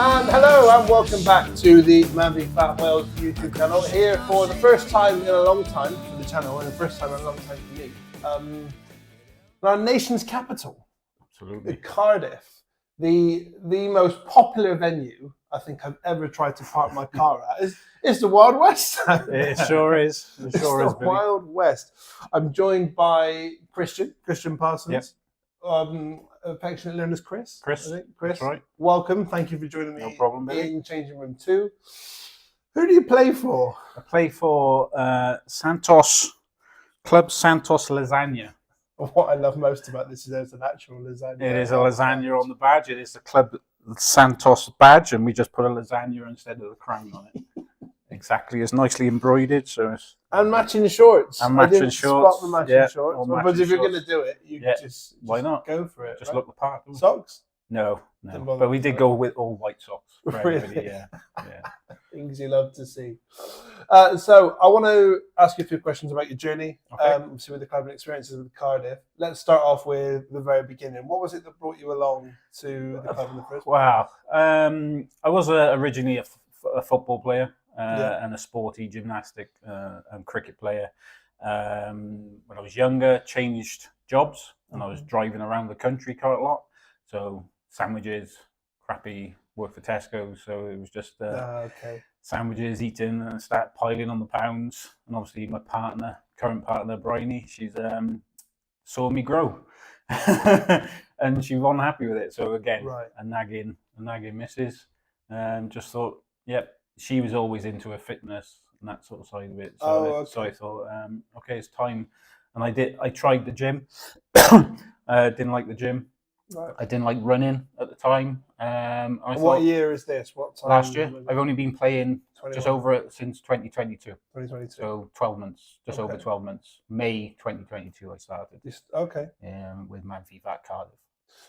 Hello and welcome back to the MANvFAT Wales YouTube channel. Here for the first time in a long time for the channel and the first time in a long time for me. Our nation's capital, absolutely, Cardiff, the most popular venue I think I've ever tried to park my car at is the Wild West. It sure is. It sure is, the Wild West. I'm joined by Christian Parsons. Yep. Affectionately known as Chris. Chris, I think. Chris, that's right. Welcome. Thank you for joining me. No problem, Billy. In changing room 2. Who do you play for? I play for Club Santos Lasagna. What I love most about this is there's an actual lasagna. It is a lasagna on the badge. It is the Club Santos badge, and we just put a lasagna instead of the crown on it. Exactly, it's nicely embroidered, so it's matching shorts. And matching shorts. Spot the matching shorts. But if you're going to do it, just why not go for it? Just look the part. Socks? No. But we did go with all white socks. Really? Yeah. Things you love to see. So I want to ask you a few questions about your journey, with the club and experiences with Cardiff. Let's start off with the very beginning. What was it that brought you along to the club in the first place? Wow. I was originally a football player. And a sporty gymnastic and cricket player. When I was younger, changed jobs, and I was driving around the country quite a lot. So sandwiches, crappy work for Tesco. So it was just sandwiches, eating, and start piling on the pounds. And obviously my current partner, Bryony, she's saw me grow, and she wasn't happy with it. So again, a nagging missus, and just thought, yep. She was always into her fitness and that sort of side of it. So, so I thought, okay, it's time. And I tried the gym. Didn't like the gym. Right. I didn't like running at the time. What year is this? What time? Last year. I've only been playing 21. Just over it since 2022. 2022. So 12 months, just over 12 months. May 2022 I started. With MANvFAT Cardiff.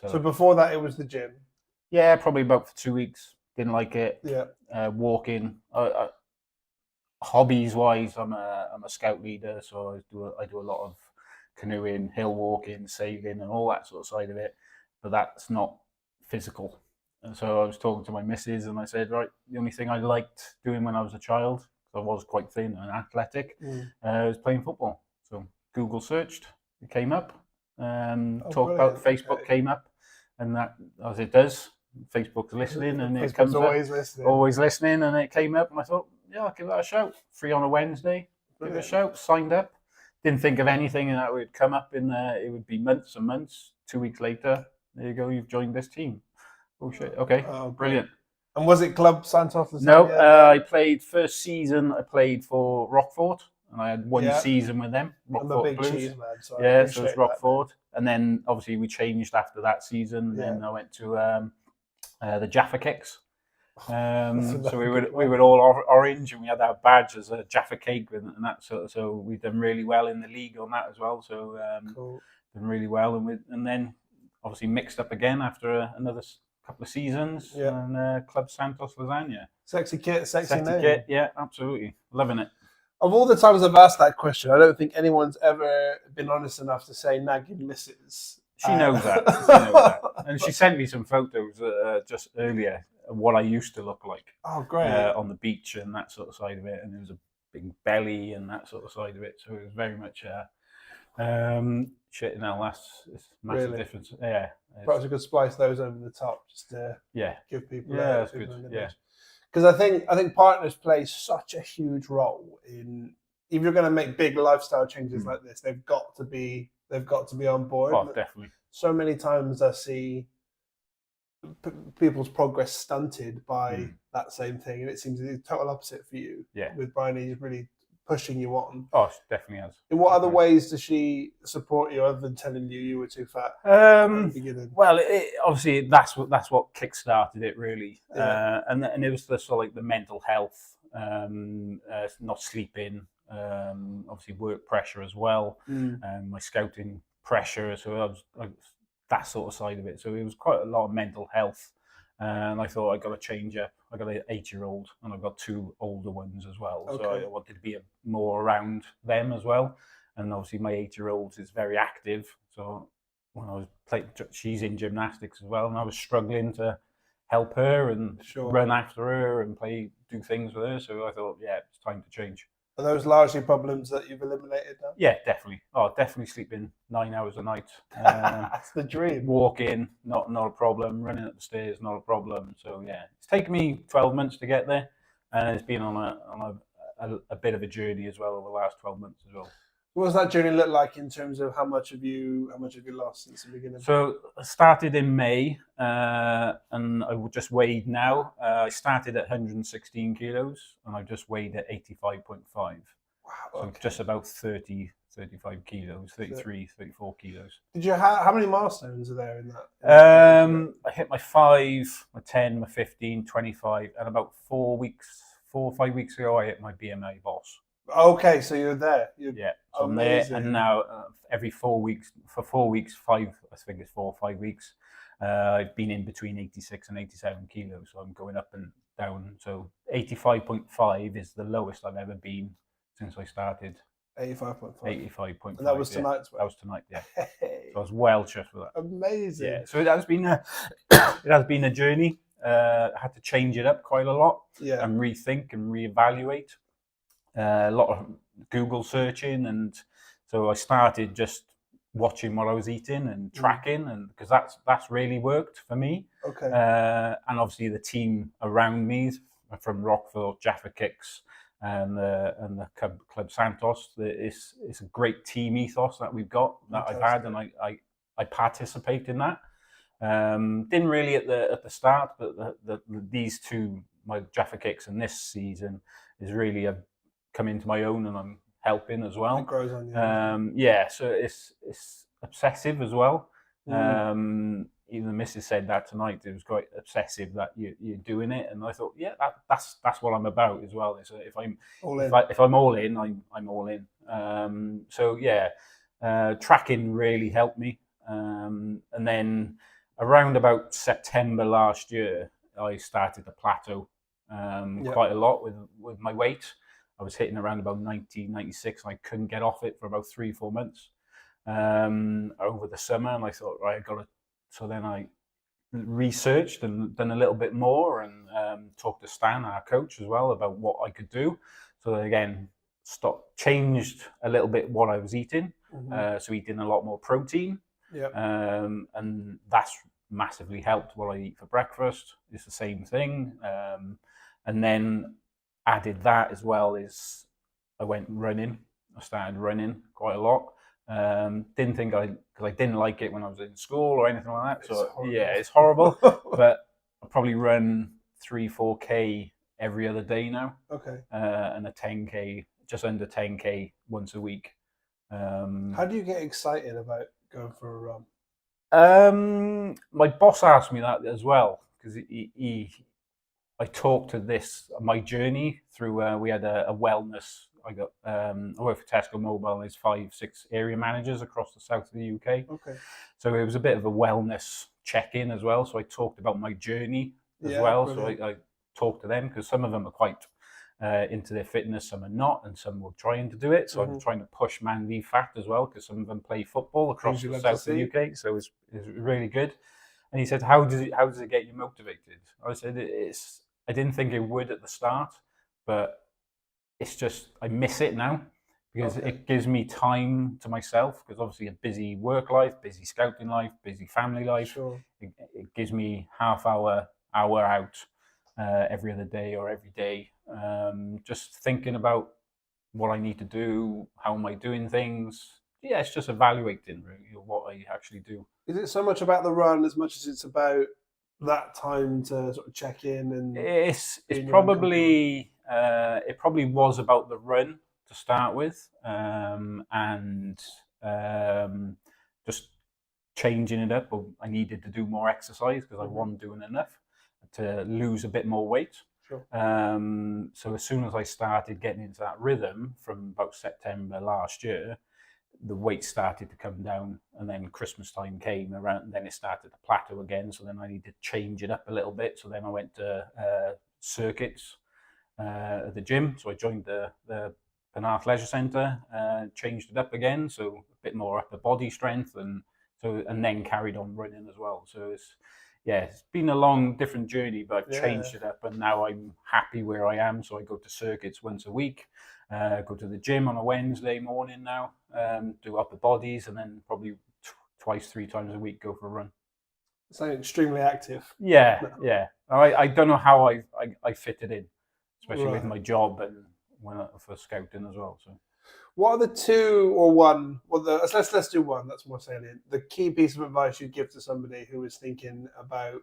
So before that it was the gym? Yeah, probably about for 2 weeks. Didn't like it. Yeah. Walking. Hobbies wise, I'm a scout leader, so I do a lot of canoeing, hill walking, sailing, and all that sort of side of it. But that's not physical. And so I was talking to my missus, and I said, right, the only thing I liked doing when I was a child, I was quite thin and athletic, was playing football. So Google searched, it came up. Talk about Facebook came up, and that, as it does. Facebook's listening, and it comes always up, listening. Always listening, and it came up, and I thought, yeah, I'll give that a shout. Free on a Wednesday, give it a shout. Signed up. Didn't think of anything, and that would come up in. It would be months and months. 2 weeks later, there you go. You've joined this team. Oh shit! Okay, brilliant. And was it Club Santos? No, I played first season. I played for Rockford, and I had one season with them. Rockford Blues. Cheese man, so so it's Rockford, and then obviously we changed after that season. And then I went to the Jaffa Cakes. So we were all orange, and we had our badge as a Jaffa Cake and that sort of. So we've done really well in the league on that as well. So done really well, and then obviously mixed up again after another couple of seasons. And Club Santos Lasagna. Sexy kit, sexy name. Kit, yeah, absolutely, loving it. Of all the times I've asked that question, I don't think anyone's ever been honest enough to say nagging missus. She knows that. And she sent me some photos just earlier of what I used to look like. Oh, great. On the beach and that sort of side of it. And there was a big belly and that sort of side of it. So it was very much shit, it's massive difference. Yeah. Perhaps we could splice those over the top just to give people that's good. Because I think partners play such a huge role in, if you're going to make big lifestyle changes like this, they've got to be on board. Oh, definitely. So many times I see people's progress stunted by that same thing, and it seems the total opposite for you. Yeah. With Bryony really pushing you on. Oh, she definitely has. In what other ways does she support you other than telling you were too fat? Well, obviously that's what kick-started it really, and it was the sort of like the mental health, not sleeping. Obviously work pressure as well, my scouting pressure, so I was that sort of side of it. So it was quite a lot of mental health, and I thought I got to change up. I got an 8-year-old, and I've got 2 older ones as well. So I wanted to be more around them as well. And obviously my 8-year-old is very active. So when I was playing, she's in gymnastics as well, and I was struggling to help her and Sure. run after her and do things with her. So I thought, yeah, it's time to change. Are those largely problems that you've eliminated now? Yeah, definitely. Oh, definitely sleeping 9 hours a night. That's the dream. Walking, not a problem. Running up the stairs, not a problem. So yeah, it's taken me 12 months to get there, and it's been on a bit of a journey as well over the last 12 months as well. What does that journey look like in terms of how much have you lost since the beginning? So I started in May, and I just weighed now. I started at 116 kilos, and I just weighed at 85.5. Wow. So Okay. just about 35 kilos, 33, 34 kilos. Did you how many milestones are there in that? I hit my 5, my 10, my 15, 25, and about 4 or 5 weeks ago, I hit my BMI boss. Okay, so you're there. Yeah, so I'm there, and now every 4 weeks, for 4 weeks, I think it's 4 or 5 weeks, I've been in between 86 and 87 kilos, so I'm going up and down. So 85.5 is the lowest I've ever been since I started. 85.5. 85.5. And that was tonight's That was tonight, yeah. So I was well chuffed with that. Amazing. Yeah, so it has been a journey. I had to change it up quite a lot, and rethink and reevaluate. A lot of Google searching, and so I started just watching what I was eating and tracking, and because that's really worked for me. Okay. And obviously the team around me from Rockville, Jaffa Kicks, and the Club Santos. It's a great team ethos that we've got that I've had, and I participate in that. Didn't really at the start, but these two, my Jaffa Kicks and this season, is really come into my own, and I'm helping as well. It grows on you. Yeah, so it's obsessive as well. Even the missus said that tonight. It was quite obsessive that you're doing it, and I thought, yeah, that's what I'm about as well. So if I'm all in, I'm all in. So yeah, tracking really helped me, and then around about September last year, I started to plateau quite a lot with my weight. I was hitting around about 90, 96, and I couldn't get off it for about 3-4 months over the summer. And I thought, right, I got to. So then I researched and done a little bit more, and talked to Stan, our coach, as well, about what I could do. So again, changed a little bit what I was eating. So eating a lot more protein. And that's massively helped what I eat for breakfast. It's the same thing. And then added that as well is I went running. I started running quite a lot. Didn't think because I didn't like it when I was in school or anything like that. So it's horrible. But I probably run 3-4K every other day now. Okay. And a 10K, just under 10K once a week. How do you get excited about going for a run? My boss asked me that as well, because I talked to my journey through. We had a wellness. I work for Tesco Mobile. There's 5-6 area managers across the south of the UK. Okay. So it was a bit of a wellness check-in as well. So I talked about my journey as well. Brilliant. So I talked to them, because some of them are quite into their fitness, some are not, and some were trying to do it. So I'm trying to push MANvFAT as well, because some of them play football across the south of the UK. So it's really good. And he said, "How does it get you motivated?" I said, I didn't think it would at the start, but it's just I miss it now, because it gives me time to myself. Because obviously a busy work life, busy scouting life, busy family life. Sure. It gives me half hour out every other day or every day, just thinking about what I need to do, how am I doing things. Yeah, it's just evaluating really what I actually do. Is it so much about the run as much as it's about that time to sort of check in? And it's probably it probably was about the run to start with, and just changing it up. I needed to do more exercise because I wasn't doing enough to lose a bit more weight. Sure. So as soon as I started getting into that rhythm from about September last year, the weight started to come down, and then Christmas time came around, and then it started to plateau again. So then I needed to change it up a little bit. So then I went to circuits at the gym. So I joined the Penarth Leisure Centre, changed it up again, so a bit more upper body strength, and then carried on running as well. So it's been a long, different journey, but I've Yeah. changed it up, and now I'm happy where I am. So I go to circuits once a week, go to the gym on a Wednesday morning now, do upper bodies, and then probably twice, 3 times a week go for a run. So extremely active. Yeah, yeah. I don't know how I fit it in, especially with Right. my job and for scouting as well. So. What are the 2 or 1? Well, let's do 1. That's more salient. The key piece of advice you'd give to somebody who is thinking about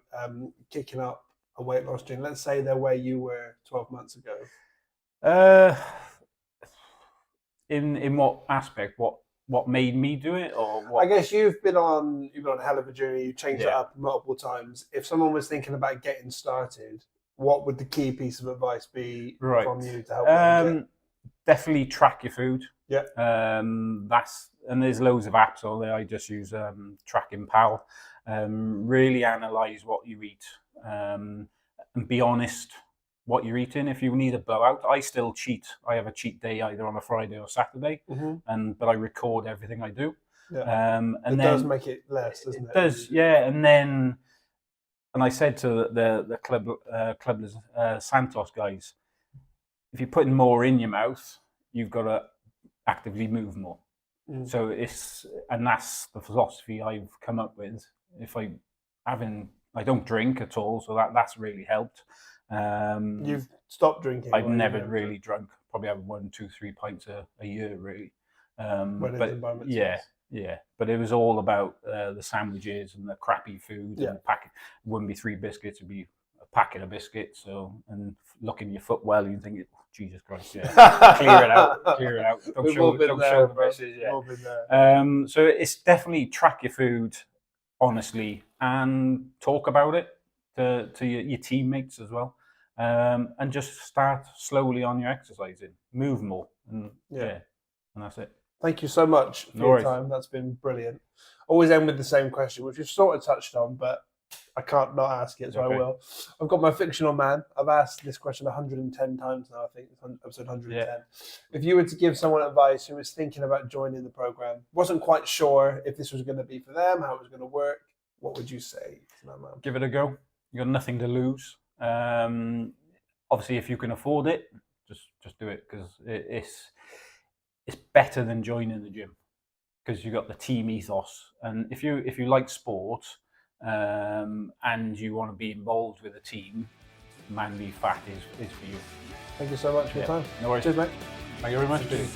kicking up a weight loss journey. Let's say they're where you were 12 months ago. In what aspect? What made me do it, or what? I guess you've been on a hell of a journey. You've changed it Yeah. up multiple times. If someone was thinking about getting started, what would the key piece of advice be Right. from you to help them Definitely track your food. Yeah. And there's loads of apps on there. I just use Tracking Pal. Really analyze what you eat, and be honest what you're eating. If you need a blowout, I still cheat. I have a cheat day either on a Friday or Saturday, but I record everything I do. Yeah. And it does make it less, doesn't it? It does, yeah. And I said to the Club Santos guys, if you're putting more in your mouth, you've got to actively move more. So that's the philosophy I've come up with. If I don't drink at all, so that's really helped. You've stopped drinking. I've never really drunk. Probably have 1, 2, 3 pints a year, really. But yeah. But it was all about the sandwiches and the crappy food. Yeah. And the packet. It wouldn't be 3 biscuits. It'd be a packet of biscuits. So, and looking your foot well, you think, Jesus Christ, yeah, clear it out. Don't show the message. Yeah. So it's definitely track your food honestly and talk about it to your teammates as well, and just start slowly on your exercising, move more, and and that's it. Thank you so much for your time. That's been brilliant. Always end with the same question, which we've sort of touched on, but I can't not ask it, so I will. I've got my fictional man. I've asked this question 110 times now, I think. It's episode 110. Yeah. If you were to give someone advice who was thinking about joining the program, wasn't quite sure if this was going to be for them, how it was going to work, what would you say to that man? Give it a go. You've got nothing to lose. Obviously, if you can afford it, just do it, because it's better than joining the gym, because you've got the team ethos. And if you like sport, and you want to be involved with a team, MANvFAT is for you. Thank you so much for your time. No worries. Cheers, mate. Thank you very much. Cheers.